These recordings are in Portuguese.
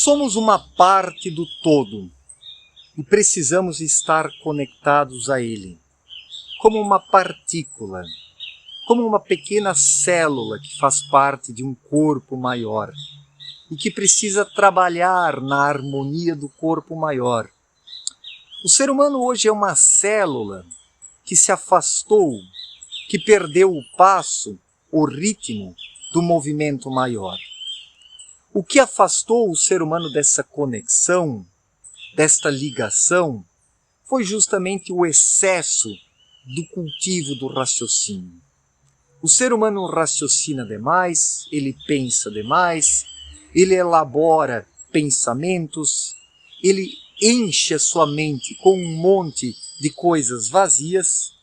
Somos uma parte do todo e precisamos estar conectados a ele, como uma partícula, como uma pequena célula que faz parte de um corpo maior e que precisa trabalhar na harmonia do corpo maior. O ser humano hoje é uma célula que se afastou, que perdeu o passo, o ritmo do movimento maior. O que afastou o ser humano dessa conexão, desta ligação, foi justamente o excesso do cultivo do raciocínio. O ser humano raciocina demais, ele pensa demais, ele elabora pensamentos, ele enche a sua mente com um monte de coisas vazias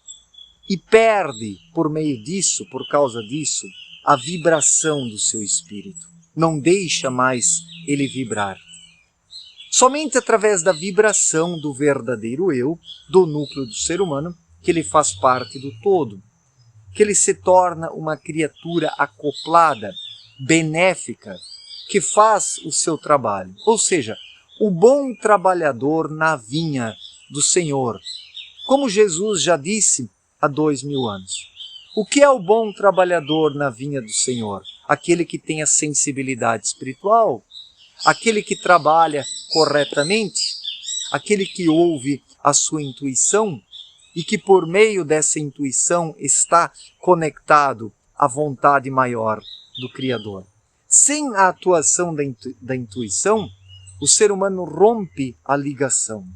e perde, por meio disso, por causa disso, a vibração do seu espírito. Não deixa mais ele vibrar. Somente através da vibração do verdadeiro eu, do núcleo do ser humano, que ele faz parte do todo, que ele se torna uma criatura acoplada, benéfica, que faz o seu trabalho. Ou seja, o bom trabalhador na vinha do Senhor. Como Jesus já disse há 2000 anos. O que é o bom trabalhador na vinha do Senhor? Aquele que tem a sensibilidade espiritual, aquele que trabalha corretamente, aquele que ouve a sua intuição e que por meio dessa intuição está conectado à vontade maior do Criador. Sem a atuação da intuição, o ser humano rompe a ligação.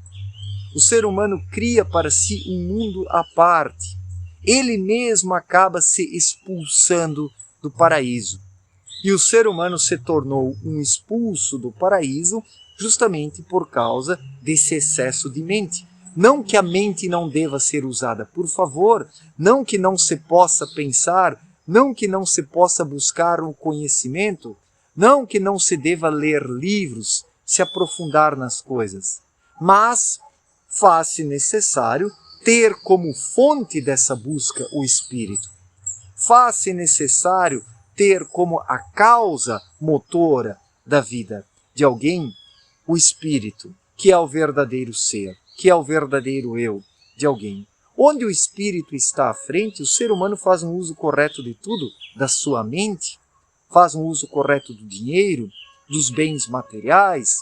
O ser humano cria para si um mundo à parte. Ele mesmo acaba se expulsando do paraíso. E o ser humano se tornou um expulso do paraíso justamente por causa desse excesso de mente. Não que a mente não deva ser usada, por favor, não que não se possa pensar, não que não se possa buscar o conhecimento, não que não se deva ler livros, se aprofundar nas coisas, mas faz-se necessário ter como fonte dessa busca o Espírito. Faz-se necessário ter como a causa motora da vida de alguém o Espírito, que é o verdadeiro ser, que é o verdadeiro eu de alguém. Onde o Espírito está à frente, o ser humano faz um uso correto de tudo, da sua mente, faz um uso correto do dinheiro, dos bens materiais,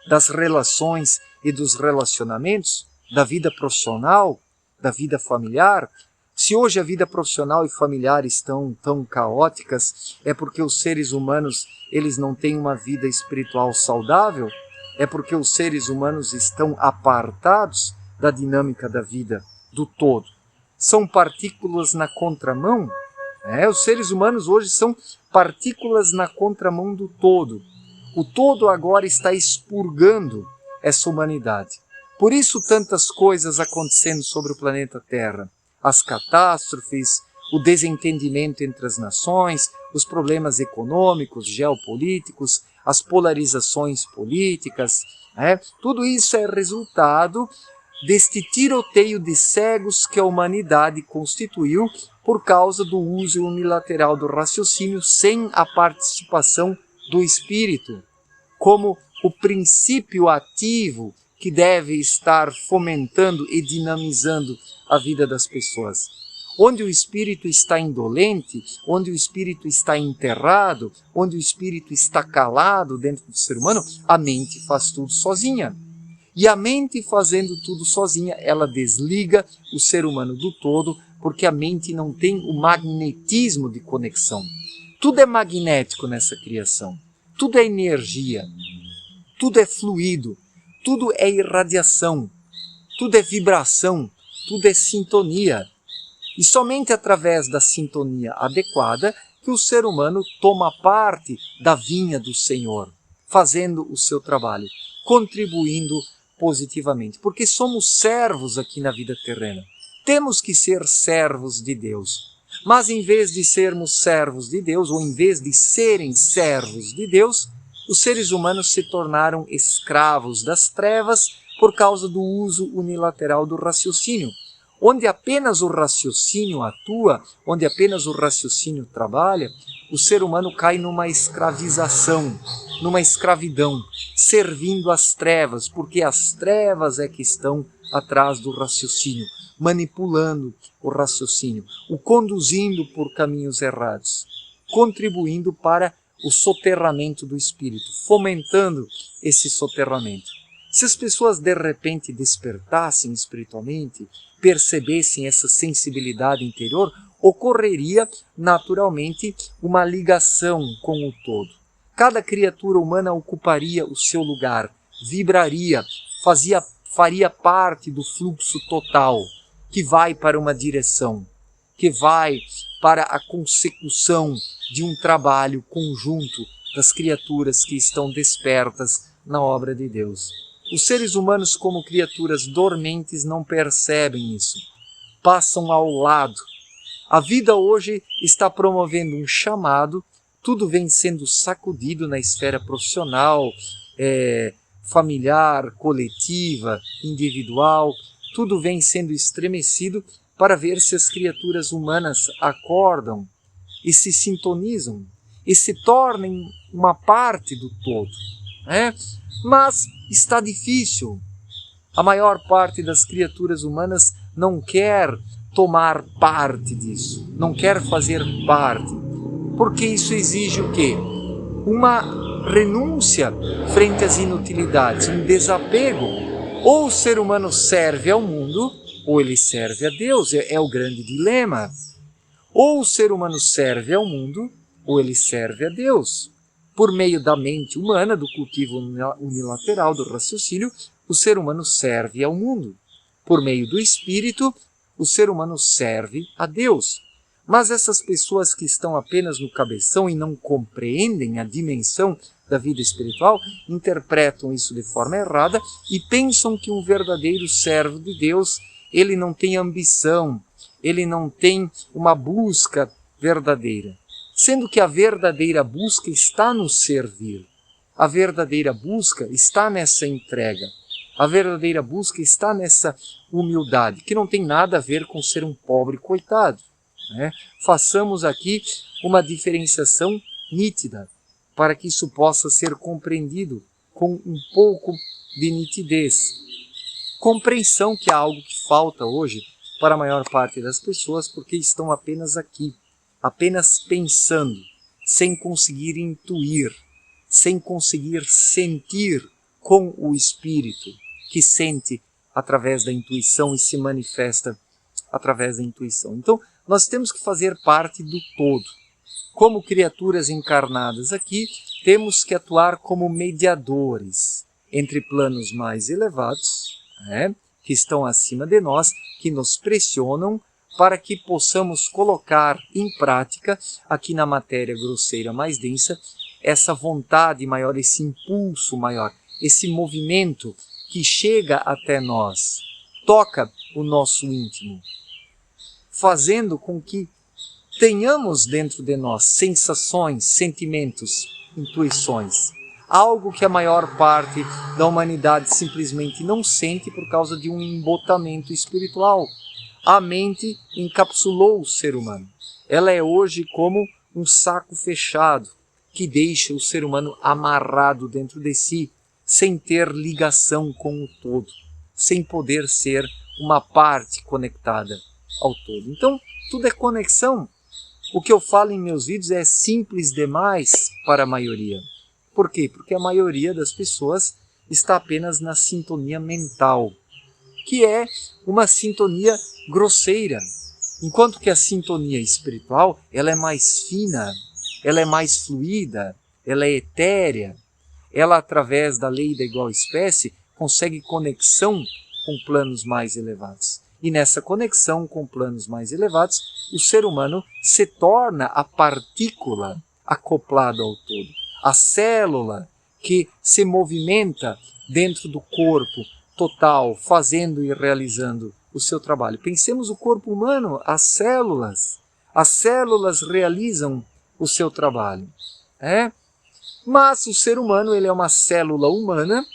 das relações e dos relacionamentos, da vida profissional, da vida familiar. Se hoje a vida profissional e familiar estão tão caóticas, é porque os seres humanos eles não têm uma vida espiritual saudável? É porque os seres humanos estão apartados da dinâmica da vida do todo? São partículas na contramão? Os seres humanos hoje são partículas na contramão do todo. O todo agora está expurgando essa humanidade. Por isso tantas coisas acontecendo sobre o planeta Terra. As catástrofes, o desentendimento entre as nações, os problemas econômicos, geopolíticos, as polarizações políticas. Tudo isso é resultado deste tiroteio de cegos que a humanidade constituiu por causa do uso unilateral do raciocínio sem a participação do espírito, como o princípio ativo que deve estar fomentando e dinamizando a vida das pessoas. Onde o espírito está indolente, onde o espírito está enterrado, onde o espírito está calado dentro do ser humano, a mente faz tudo sozinha. E a mente fazendo tudo sozinha, ela desliga o ser humano do todo, porque a mente não tem o magnetismo de conexão. Tudo é magnético nessa criação. Tudo é energia. Tudo é fluido. Tudo é irradiação. Tudo é vibração. Tudo é sintonia. E somente através da sintonia adequada que o ser humano toma parte da vinha do Senhor, fazendo o seu trabalho, contribuindo positivamente, porque somos servos aqui na vida terrena. Temos que ser servos de Deus. Mas em vez de sermos servos de Deus, ou em vez de serem servos de Deus, os seres humanos se tornaram escravos das trevas por causa do uso unilateral do raciocínio. onde apenas o raciocínio atua, onde apenas o raciocínio trabalha, o ser humano cai numa escravização, numa escravidão, servindo às trevas, porque as trevas é que estão atrás do raciocínio, manipulando o raciocínio, o conduzindo por caminhos errados, contribuindo para o soterramento do espírito, fomentando esse soterramento. Se as pessoas de repente despertassem espiritualmente, percebessem essa sensibilidade interior, ocorreria naturalmente uma ligação com o todo. Cada criatura humana ocuparia o seu lugar, vibraria, faria parte do fluxo total, que vai para uma direção, que vai para a consecução de um trabalho conjunto das criaturas que estão despertas na obra de Deus. Os seres humanos, como criaturas dormentes, não percebem isso, passam ao lado. A vida hoje está promovendo um chamado, tudo vem sendo sacudido na esfera profissional, familiar, coletiva, individual, tudo vem sendo estremecido para ver se as criaturas humanas acordam e se sintonizam e se tornem uma parte do todo. Mas está difícil. A maior parte das criaturas humanas não quer tomar parte disso, não quer fazer parte, porque isso exige o quê? Uma renúncia frente às inutilidades, um desapego. Ou o ser humano serve ao mundo, ou ele serve a Deus, é o grande dilema. Ou o ser humano serve ao mundo, ou ele serve a Deus. Por meio da mente humana, do cultivo unilateral, do raciocínio, o ser humano serve ao mundo. Por meio do espírito, o ser humano serve a Deus. Mas essas pessoas que estão apenas no cabeção e não compreendem a dimensão da vida espiritual, interpretam isso de forma errada e pensam que um verdadeiro servo de Deus, ele não tem ambição, ele não tem uma busca verdadeira. Sendo que a verdadeira busca está no servir. A verdadeira busca está nessa entrega. A verdadeira busca está nessa humildade, que não tem nada a ver com ser um pobre coitado. Façamos aqui uma diferenciação nítida, para que isso possa ser compreendido com um pouco de nitidez. Compreensão, que é algo que falta hoje para a maior parte das pessoas, porque estão apenas aqui, apenas pensando, sem conseguir intuir, sem conseguir sentir com o espírito, que sente através da intuição e se manifesta através da intuição. Então, nós temos que fazer parte do todo. Como criaturas encarnadas aqui, temos que atuar como mediadores entre planos mais elevados, que estão acima de nós, que nos pressionam para que possamos colocar em prática, aqui na matéria grosseira mais densa, essa vontade maior, esse impulso maior, esse movimento que chega até nós, toca o nosso íntimo, fazendo com que tenhamos dentro de nós sensações, sentimentos, intuições. Algo que a maior parte da humanidade simplesmente não sente por causa de um embotamento espiritual. A mente encapsulou o ser humano. Ela é hoje como um saco fechado que deixa o ser humano amarrado dentro de si, sem ter ligação com o todo, sem poder ser uma parte conectada ao todo. Então, tudo é conexão. O que eu falo em meus vídeos é simples demais para a maioria. Por quê? Porque a maioria das pessoas está apenas na sintonia mental, que é uma sintonia grosseira. Enquanto que a sintonia espiritual, ela é mais fina, ela é mais fluida, ela é etérea. Ela, através da lei da igual espécie, consegue conexão com planos mais elevados. E nessa conexão com planos mais elevados, o ser humano se torna a partícula acoplada ao todo, a célula que se movimenta dentro do corpo total, fazendo e realizando o seu trabalho. Pensemos o corpo humano, as células realizam o seu trabalho. Mas o ser humano, ele é uma célula humana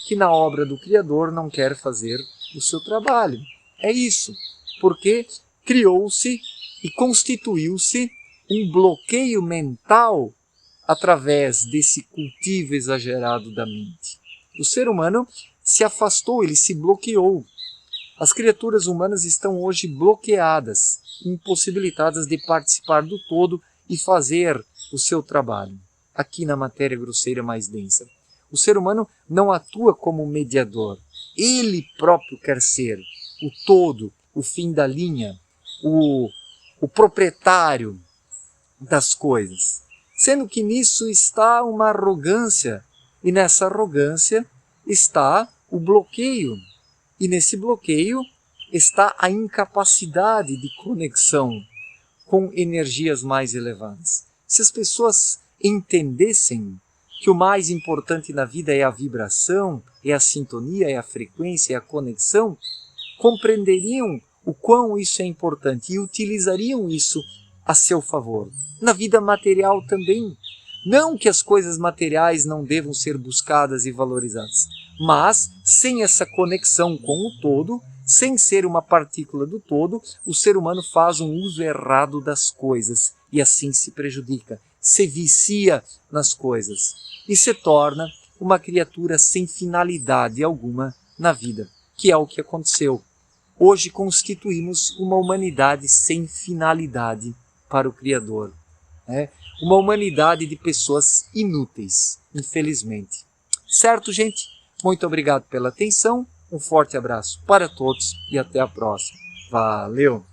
que na obra do Criador não quer fazer o seu trabalho. É isso, porque criou-se e constituiu-se um bloqueio mental através desse cultivo exagerado da mente. O ser humano se afastou, ele se bloqueou. As criaturas humanas estão hoje bloqueadas, impossibilitadas de participar do todo e fazer o seu trabalho, aqui na matéria grosseira mais densa. O ser humano não atua como mediador. Ele próprio quer ser o todo, o fim da linha, o proprietário das coisas. Sendo que nisso está uma arrogância, e nessa arrogância está o bloqueio. E nesse bloqueio está a incapacidade de conexão com energias mais elevadas. Se as pessoas entendessem que o mais importante na vida é a vibração, é a sintonia, é a frequência, é a conexão, compreenderiam o quão isso é importante e utilizariam isso a seu favor. Na vida material também. Não que as coisas materiais não devam ser buscadas e valorizadas, mas sem essa conexão com o todo, sem ser uma partícula do todo, o ser humano faz um uso errado das coisas e assim se prejudica, se vicia nas coisas e se torna uma criatura sem finalidade alguma na vida, que é o que aconteceu. Hoje constituímos uma humanidade sem finalidade para o Criador. Uma humanidade de pessoas inúteis, infelizmente. Certo, gente? Muito obrigado pela atenção, um forte abraço para todos e até a próxima. Valeu!